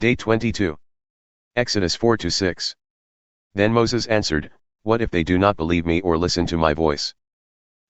Day 22. Exodus 4-6. Then Moses answered, What if they do not believe me or listen to my voice?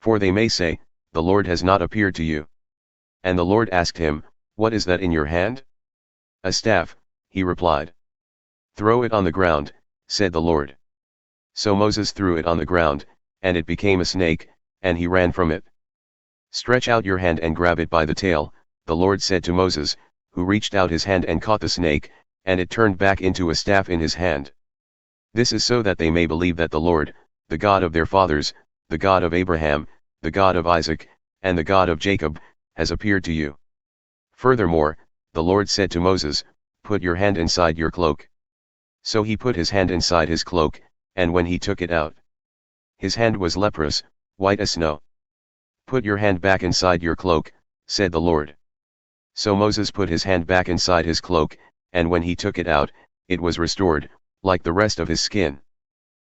For they may say, The Lord has not appeared to you. And the Lord asked him, What is that in your hand? A staff, he replied. Throw it on the ground, said the Lord. So Moses threw it on the ground, and it became a snake, and he ran from it. Stretch out your hand and grab it by the tail, the Lord said to Moses, who reached out his hand and caught the snake, and it turned back into a staff in his hand. This is so that they may believe that the Lord, the God of their fathers, the God of Abraham, the God of Isaac, and the God of Jacob, has appeared to you. Furthermore, the Lord said to Moses, Put your hand inside your cloak. So he put his hand inside his cloak, and when he took it out, his hand was leprous, white as snow. Put your hand back inside your cloak, said the Lord. So Moses put his hand back inside his cloak, and when he took it out, it was restored, like the rest of his skin.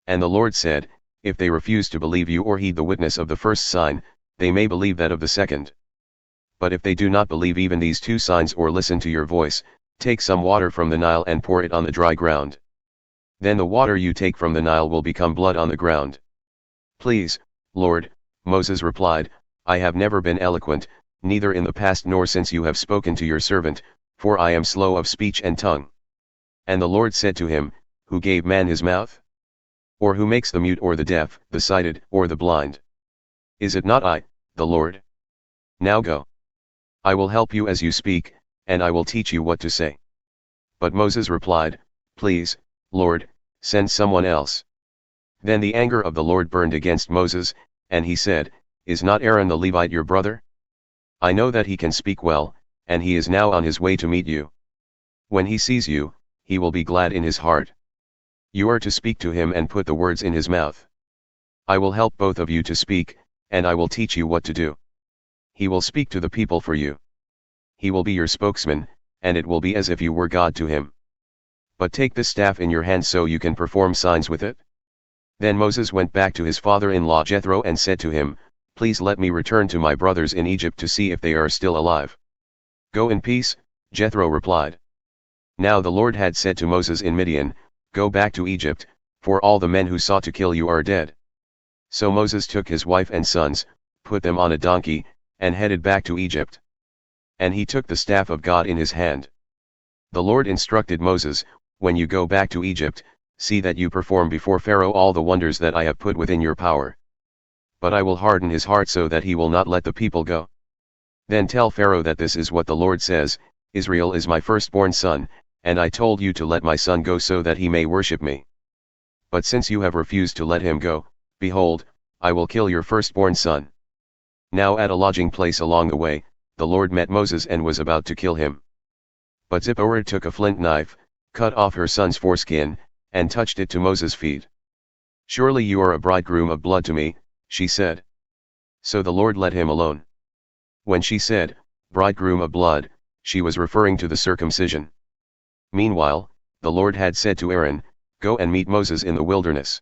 And the Lord said, If they refuse to believe you or heed the witness of the first sign, they may believe that of the second. But if they do not believe even these two signs or listen to your voice, take some water from the Nile and pour it on the dry ground. Then the water you take from the Nile will become blood on the ground. Please, Lord, Moses replied, I have never been eloquent, neither in the past nor since you have spoken to your servant, for I am slow of speech and tongue. And the Lord said to him, Who gave man his mouth? Or who makes the mute or the deaf, the sighted or the blind? Is it not I, the Lord? Now go. I will help you as you speak, and I will teach you what to say. But Moses replied, Please, Lord, send someone else. Then the anger of the Lord burned against Moses, and he said, Is not Aaron the Levite your brother? I know that he can speak well, and he is now on his way to meet you. When he sees you, he will be glad in his heart. You are to speak to him and put the words in his mouth. I will help both of you to speak, and I will teach you what to do. He will speak to the people for you. He will be your spokesman, and it will be as if you were God to him. But take this staff in your hand so you can perform signs with it. Then Moses went back to his father-in-law Jethro and said to him, Please let me return to my brothers in Egypt to see if they are still alive. Go in peace, Jethro replied. Now the Lord had said to Moses in Midian, Go back to Egypt, for all the men who sought to kill you are dead. So Moses took his wife and sons, put them on a donkey, and headed back to Egypt. And he took the staff of God in his hand. The Lord instructed Moses, When you go back to Egypt, see that you perform before Pharaoh all the wonders that I have put within your power. But I will harden his heart so that he will not let the people go. Then tell Pharaoh that this is what the Lord says, Israel is my firstborn son, and I told you to let my son go so that he may worship me. But since you have refused to let him go, behold, I will kill your firstborn son. Now at a lodging place along the way, the Lord met Moses and was about to kill him. But Zipporah took a flint knife, cut off her son's foreskin, and touched it to Moses' feet. Surely you are a bridegroom of blood to me, she said. So the Lord let him alone. When she said, bridegroom of blood, she was referring to the circumcision. Meanwhile, the Lord had said to Aaron, Go and meet Moses in the wilderness.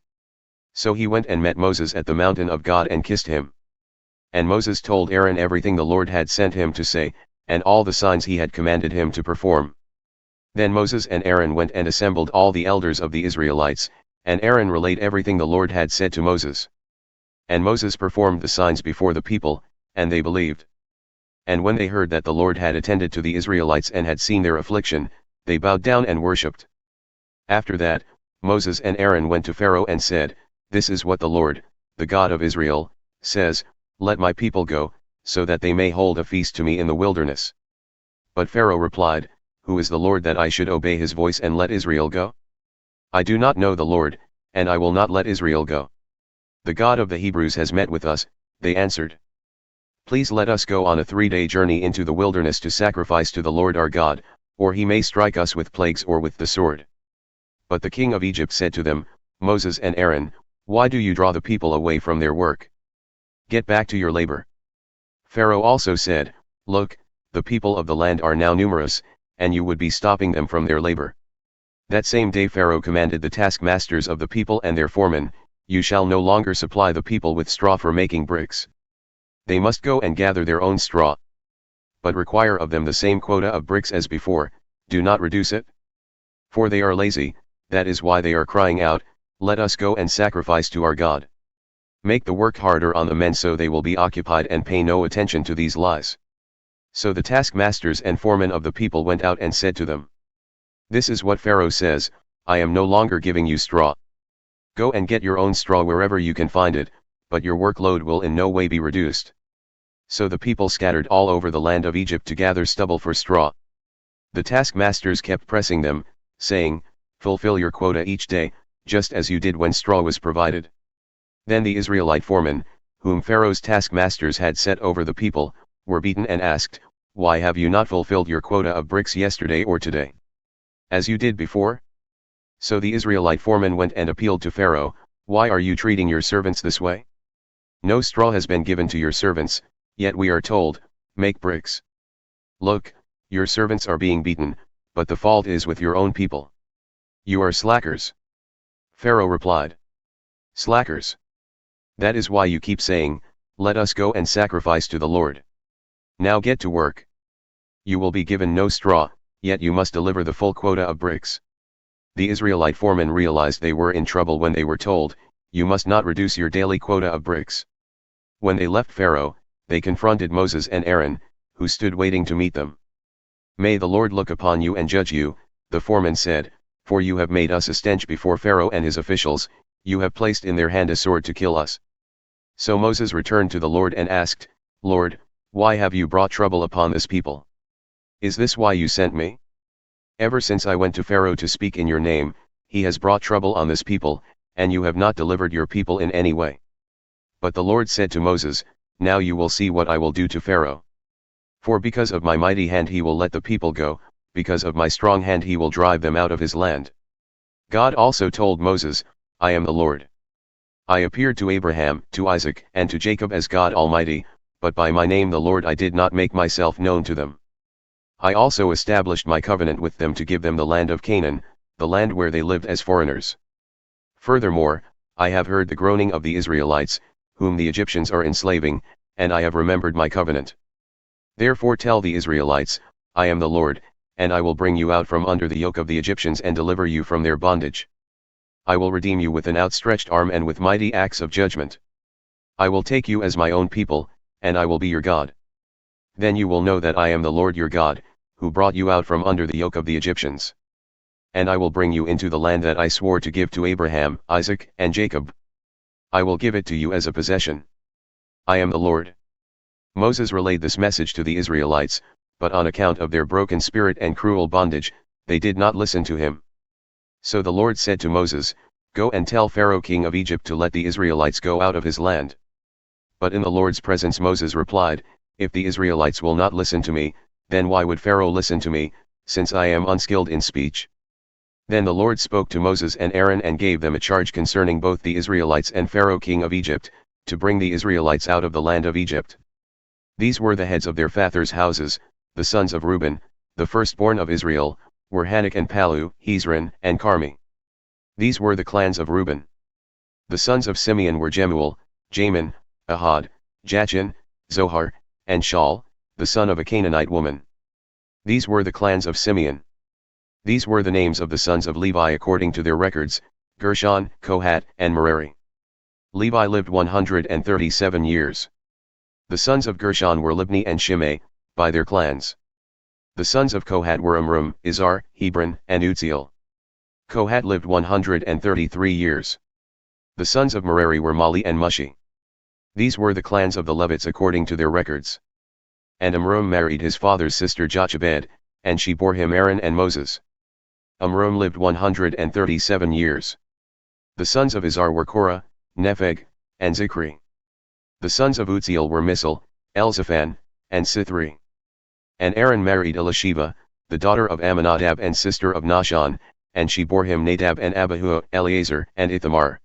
So he went and met Moses at the mountain of God and kissed him. And Moses told Aaron everything the Lord had sent him to say, and all the signs he had commanded him to perform. Then Moses and Aaron went and assembled all the elders of the Israelites, and Aaron relayed everything the Lord had said to Moses. And Moses performed the signs before the people, and they believed. And when they heard that the Lord had attended to the Israelites and had seen their affliction, they bowed down and worshipped. After that, Moses and Aaron went to Pharaoh and said, This is what the Lord, the God of Israel, says, Let my people go, so that they may hold a feast to me in the wilderness. But Pharaoh replied, Who is the Lord that I should obey his voice and let Israel go? I do not know the Lord, and I will not let Israel go. The God of the Hebrews has met with us, they answered. Please let us go on a 3-day journey into the wilderness to sacrifice to the Lord our God, or he may strike us with plagues or with the sword. But the king of Egypt said to them, Moses and Aaron, why do you draw the people away from their work? Get back to your labor. Pharaoh also said, Look, the people of the land are now numerous, and you would be stopping them from their labor. That same day Pharaoh commanded the taskmasters of the people and their foremen, You shall no longer supply the people with straw for making bricks. They must go and gather their own straw. But require of them the same quota of bricks as before, do not reduce it. For they are lazy, that is why they are crying out, "Let us go and sacrifice to our God." Make the work harder on the men so they will be occupied and pay no attention to these lies. So the taskmasters and foremen of the people went out and said to them, "This is what Pharaoh says, I am no longer giving you straw. Go and get your own straw wherever you can find it, but your workload will in no way be reduced." So the people scattered all over the land of Egypt to gather stubble for straw. The taskmasters kept pressing them, saying, "Fulfill your quota each day, just as you did when straw was provided." Then the Israelite foremen, whom Pharaoh's taskmasters had set over the people, were beaten and asked, "Why have you not fulfilled your quota of bricks yesterday or today, as you did before?" So the Israelite foreman went and appealed to Pharaoh, "Why are you treating your servants this way? No straw has been given to your servants, yet we are told, 'Make bricks.' Look, your servants are being beaten, but the fault is with your own people. You are slackers." Pharaoh replied, "Slackers? That is why you keep saying, 'Let us go and sacrifice to the Lord.' Now get to work. You will be given no straw, yet you must deliver the full quota of bricks." The Israelite foremen realized they were in trouble when they were told, "You must not reduce your daily quota of bricks." When they left Pharaoh, they confronted Moses and Aaron, who stood waiting to meet them. "May the Lord look upon you and judge you," the foreman said, "for you have made us a stench before Pharaoh and his officials, you have placed in their hand a sword to kill us." So Moses returned to the Lord and asked, "Lord, why have you brought trouble upon this people? Is this why you sent me? Ever since I went to Pharaoh to speak in your name, he has brought trouble on this people, and you have not delivered your people in any way." But the Lord said to Moses, "Now you will see what I will do to Pharaoh. For because of my mighty hand he will let the people go, because of my strong hand he will drive them out of his land." God also told Moses, "I am the Lord. I appeared to Abraham, to Isaac, and to Jacob as God Almighty, but by my name the Lord I did not make myself known to them. I also established my covenant with them to give them the land of Canaan, the land where they lived as foreigners. Furthermore, I have heard the groaning of the Israelites, whom the Egyptians are enslaving, and I have remembered my covenant. Therefore tell the Israelites, I am the Lord, and I will bring you out from under the yoke of the Egyptians and deliver you from their bondage. I will redeem you with an outstretched arm and with mighty acts of judgment. I will take you as my own people, and I will be your God. Then you will know that I am the Lord your God, who brought you out from under the yoke of the Egyptians. And I will bring you into the land that I swore to give to Abraham, Isaac, and Jacob. I will give it to you as a possession. I am the Lord." Moses relayed this message to the Israelites, but on account of their broken spirit and cruel bondage, they did not listen to him. So the Lord said to Moses, "Go and tell Pharaoh king of Egypt to let the Israelites go out of his land." But in the Lord's presence Moses replied, "If the Israelites will not listen to me, then why would Pharaoh listen to me, since I am unskilled in speech?" Then the Lord spoke to Moses and Aaron and gave them a charge concerning both the Israelites and Pharaoh king of Egypt, to bring the Israelites out of the land of Egypt. These were the heads of their fathers' houses, the sons of Reuben, the firstborn of Israel, were Hanok and Palu, Hezron, and Carmi. These were the clans of Reuben. The sons of Simeon were Jemuel, Jamin, Ahad, Jachin, Zohar, and Shaul, the son of a Canaanite woman. These were the clans of Simeon. These were the names of the sons of Levi according to their records, Gershon, Kohat, and Merari. Levi lived 137 years. The sons of Gershon were Libni and Shimei, by their clans. The sons of Kohat were Amram, Izhar, Hebron, and Uzziel. Kohat lived 133 years. The sons of Merari were Mali and Mushi. These were the clans of the Levites according to their records. And Amram married his father's sister Jochebed, and she bore him Aaron and Moses. Amram lived 137 years. The sons of Izhar were Korah, Nepheg, and Zichri. The sons of Uzziel were Misal, Elzaphan, and Sithri. And Aaron married Elisheva, the daughter of Amminadab and sister of Nahshon, and she bore him Nadab and Abihu, Eleazar, and Ithamar.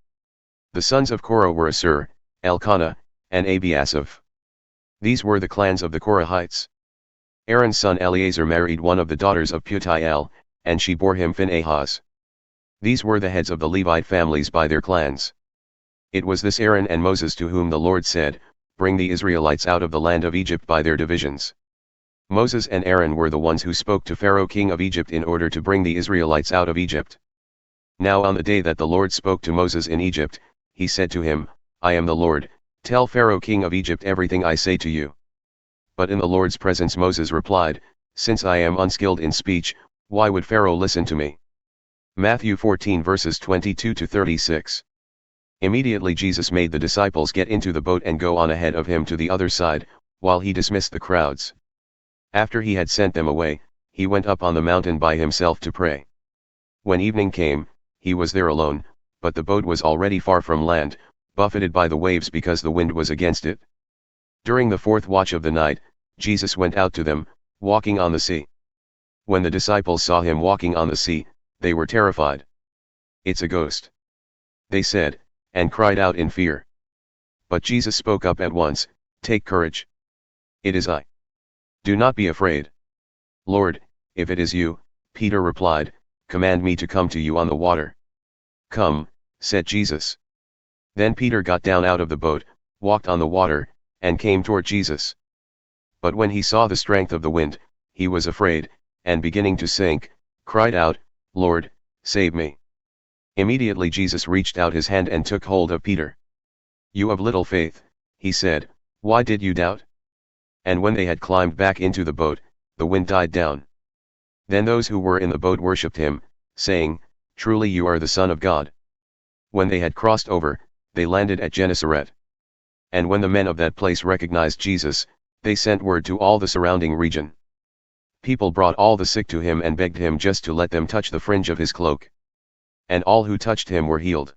The sons of Korah were Asur, Elkanah, and Abiasaph. These were the clans of the Korahites. Aaron's son Eleazar married one of the daughters of Putiel, and she bore him Phinehas. These were the heads of the Levite families by their clans. It was this Aaron and Moses to whom the Lord said, "Bring the Israelites out of the land of Egypt by their divisions." Moses and Aaron were the ones who spoke to Pharaoh king of Egypt in order to bring the Israelites out of Egypt. Now on the day that the Lord spoke to Moses in Egypt, he said to him, I am the Lord, tell Pharaoh king of Egypt everything I say to you. But in the Lord's presence Moses replied, Since I am unskilled in speech, why would Pharaoh listen to me? Matthew 14 verses 22 to 36. Immediately Jesus made the disciples get into the boat and go on ahead of him to the other side, while he dismissed the crowds. After he had sent them away, he went up on the mountain by himself to pray. When evening came, he was there alone, but the boat was already far from land, buffeted by the waves because the wind was against it. During the fourth watch of the night, Jesus went out to them, walking on the sea. When the disciples saw him walking on the sea, they were terrified. It's a ghost, they said, and cried out in fear. But Jesus spoke up at once, Take courage. It is I. Do not be afraid. Lord, if it is you, Peter replied, command me to come to you on the water. Come, said Jesus. Then Peter got down out of the boat, walked on the water, and came toward Jesus. But when he saw the strength of the wind, he was afraid, and beginning to sink, cried out, Lord, save me. Immediately Jesus reached out his hand and took hold of Peter. You of little faith, he said, why did you doubt? And when they had climbed back into the boat, the wind died down. Then those who were in the boat worshipped him, saying, Truly you are the Son of God. When they had crossed over, they landed at Gennesaret. And when the men of that place recognized Jesus, they sent word to all the surrounding region. People brought all the sick to him and begged him just to let them touch the fringe of his cloak. And all who touched him were healed.